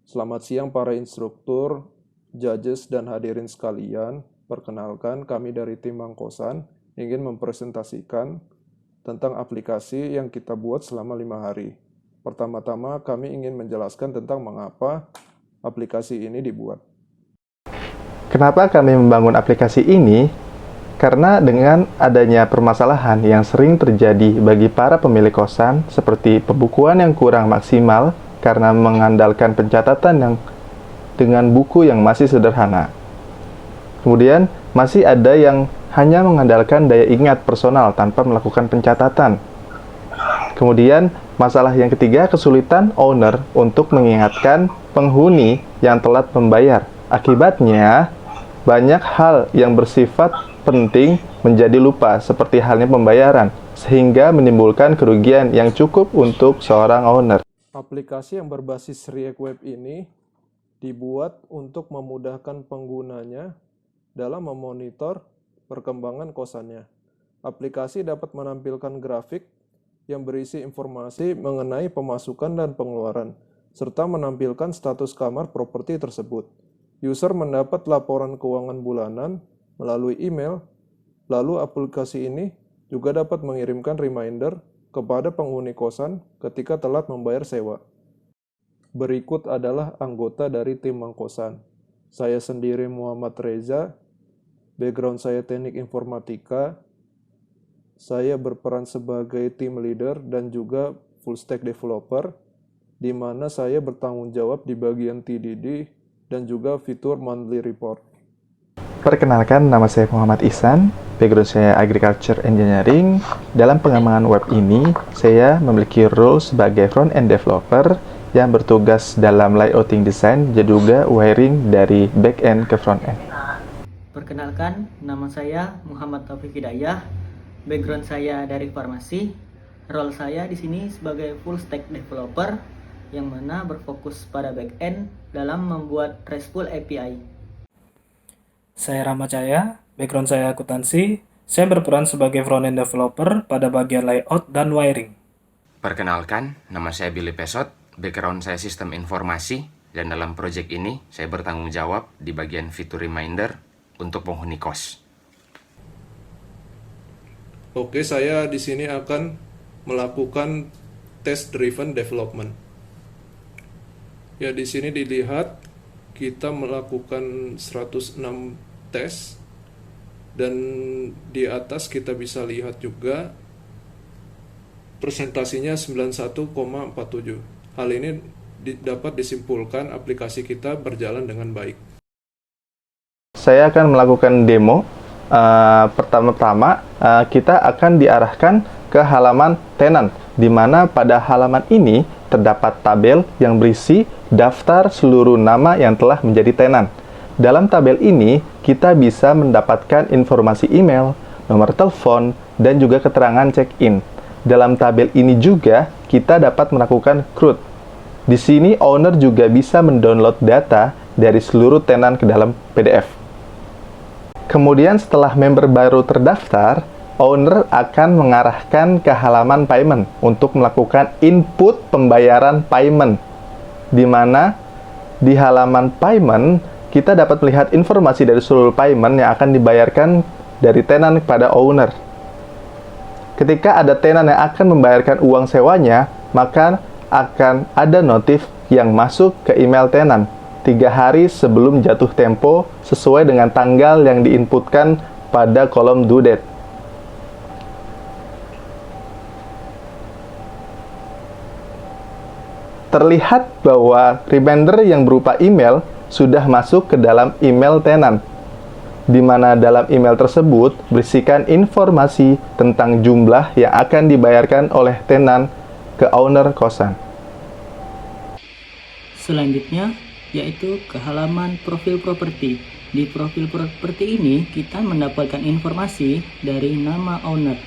Selamat siang para instruktur, judges, dan hadirin sekalian. Perkenalkan, kami dari tim Mangkosan ingin mempresentasikan tentang aplikasi yang kita buat selama 5 hari. Pertama-tama, kami ingin menjelaskan tentang mengapa aplikasi ini dibuat. Kenapa kami membangun aplikasi ini? Karena dengan adanya permasalahan yang sering terjadi bagi para pemilik kosan, seperti pembukuan yang kurang maksimal karena mengandalkan pencatatan yang dengan buku yang masih sederhana. Kemudian, masih ada yang hanya mengandalkan daya ingat personal tanpa melakukan pencatatan. Kemudian, masalah yang ketiga, kesulitan owner untuk mengingatkan penghuni yang telat membayar. Akibatnya, banyak hal yang bersifat penting menjadi lupa, seperti halnya pembayaran, sehingga menimbulkan kerugian yang cukup untuk seorang owner. Aplikasi yang berbasis React Web ini dibuat untuk memudahkan penggunanya dalam memonitor perkembangan kosannya. Aplikasi dapat menampilkan grafik yang berisi informasi mengenai pemasukan dan pengeluaran, serta menampilkan status kamar properti tersebut. User mendapat laporan keuangan bulanan melalui email, lalu aplikasi ini juga dapat mengirimkan reminder kepada penghuni kosan ketika telat membayar sewa. Berikut adalah anggota dari tim Mangkosan. Saya sendiri Muhammad Reza, background saya teknik informatika. Saya berperan sebagai team leader dan juga full stack developer, di mana saya bertanggung jawab di bagian TDD dan juga fitur monthly report. Perkenalkan, nama saya Muhammad Ihsan, background saya Agriculture Engineering. Dalam pengembangan web ini, saya memiliki role sebagai front-end developer yang bertugas dalam layouting design dan juga wiring dari back-end ke front-end. Perkenalkan, nama saya Muhammad Taufik Hidayah, background saya dari farmasi. Role saya di sini sebagai full stack developer yang mana berfokus pada back-end dalam membuat RESTful API. Saya Rahmat Cahaya, background saya akuntansi. Saya berperan sebagai front-end developer pada bagian layout dan wiring. Perkenalkan, nama saya Billy Pesot, background saya sistem informasi, dan dalam proyek ini saya bertanggung jawab di bagian fitur reminder untuk penghuni kos. Oke, saya di sini akan melakukan test driven development. Ya, di sini dilihat kita melakukan 106 tes, dan di atas kita bisa lihat juga presentasinya 91,47. Hal ini dapat disimpulkan aplikasi kita berjalan dengan baik. Saya akan melakukan demo. Pertama-tama, kita akan diarahkan ke halaman tenant, di mana pada halaman ini terdapat tabel yang berisi daftar seluruh nama yang telah menjadi tenan. Dalam tabel ini, kita bisa mendapatkan informasi email, nomor telepon, dan juga keterangan check-in. Dalam tabel ini juga, kita dapat melakukan CRUD. Di sini, owner juga bisa mendownload data dari seluruh tenan ke dalam PDF. Kemudian, setelah member baru terdaftar, owner akan mengarahkan ke halaman payment untuk melakukan input pembayaran payment, di mana di halaman payment kita dapat melihat informasi dari seluruh payment yang akan dibayarkan dari tenan kepada owner. Ketika ada tenan yang akan membayarkan uang sewanya, maka akan ada notif yang masuk ke email tenan 3 hari sebelum jatuh tempo sesuai dengan tanggal yang diinputkan pada kolom due date. Terlihat bahwa reminder yang berupa email sudah masuk ke dalam email tenan, di mana dalam email tersebut berisikan informasi tentang jumlah yang akan dibayarkan oleh tenan ke owner kosan. Selanjutnya, yaitu ke halaman profil properti. Di profil properti ini, kita mendapatkan informasi dari nama owner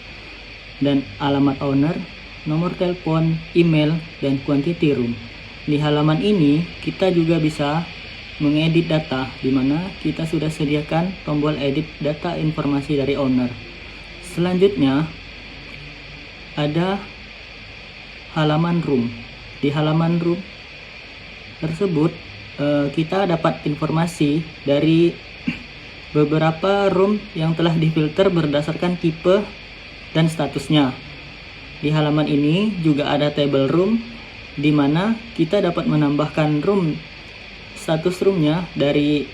dan alamat owner, nomor telepon, email, dan quantity room. Di halaman ini, kita juga bisa mengedit data, di mana kita sudah sediakan tombol edit data informasi dari owner. Selanjutnya, ada halaman room. Di halaman room tersebut kita dapat informasi dari beberapa room yang telah difilter berdasarkan tipe dan statusnya. Di halaman ini juga ada table room, di mana kita dapat menambahkan room, status roomnya dari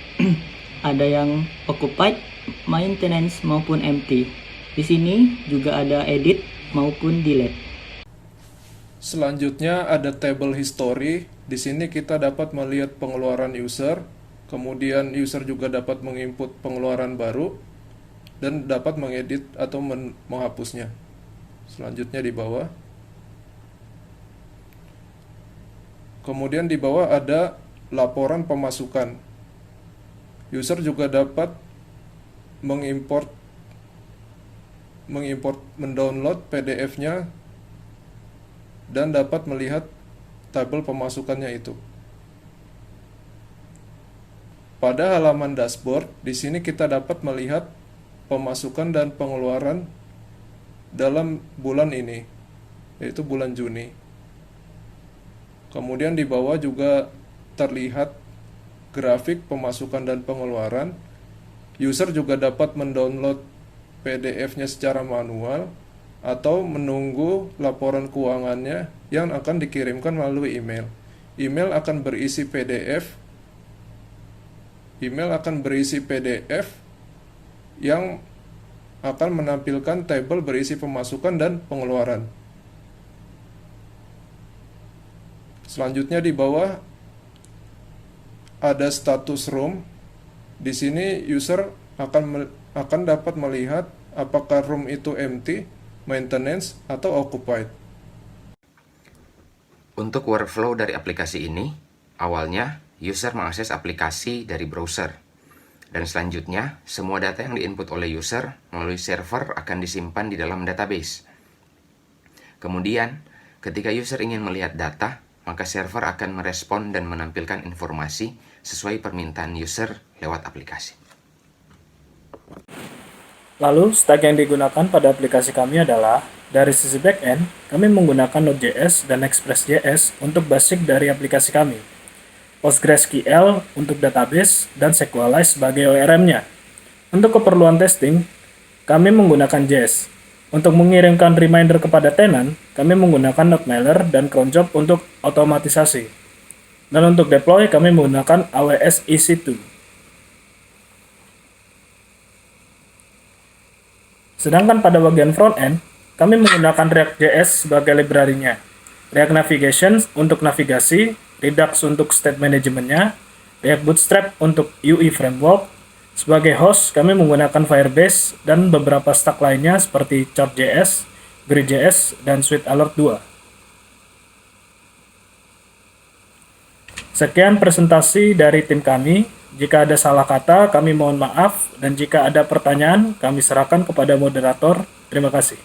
ada yang occupied, maintenance maupun empty. Di sini juga ada edit maupun delete. Selanjutnya ada table history. Di sini kita dapat melihat pengeluaran user, kemudian user juga dapat menginput pengeluaran baru dan dapat mengedit atau menghapusnya. Selanjutnya di bawah. Kemudian di bawah ada laporan pemasukan. User juga dapat mendownload PDF-nya dan dapat melihat tabel pemasukannya itu. Pada halaman dashboard, di sini kita dapat melihat pemasukan dan pengeluaran dalam bulan ini, yaitu bulan Juni. Kemudian di bawah juga terlihat grafik pemasukan dan pengeluaran. User juga dapat mendownload PDF-nya secara manual atau menunggu laporan keuangannya yang akan dikirimkan melalui email. Email akan berisi PDF yang akan menampilkan tabel berisi pemasukan dan pengeluaran. Selanjutnya di bawah ada status room. Di sini user akan dapat melihat apakah room itu empty, maintenance, atau occupied. Untuk workflow dari aplikasi ini, awalnya user mengakses aplikasi dari browser. Dan selanjutnya, semua data yang diinput oleh user melalui server akan disimpan di dalam database. Kemudian, ketika user ingin melihat data, maka server akan merespon dan menampilkan informasi sesuai permintaan user lewat aplikasi. Lalu, stack yang digunakan pada aplikasi kami adalah, dari sisi backend, kami menggunakan Node.js dan Express.js untuk basic dari aplikasi kami, PostgreSQL untuk database, dan SQLite sebagai ORM-nya. Untuk keperluan testing, kami menggunakan Jest. Untuk mengirimkan reminder kepada tenant, kami menggunakan NodeMailer dan cronjob untuk otomatisasi. Dan untuk deploy, kami menggunakan AWS EC2. Sedangkan pada bagian front-end, kami menggunakan React.js sebagai library-nya, React Navigation untuk navigasi, Redux untuk state manajemennya, React Bootstrap untuk UI framework. Sebagai host, kami menggunakan Firebase dan beberapa stack lainnya seperti Chart.js, Grid.js, dan Suite Alert 2. Sekian presentasi dari tim kami. Jika ada salah kata, kami mohon maaf, dan jika ada pertanyaan, kami serahkan kepada moderator. Terima kasih.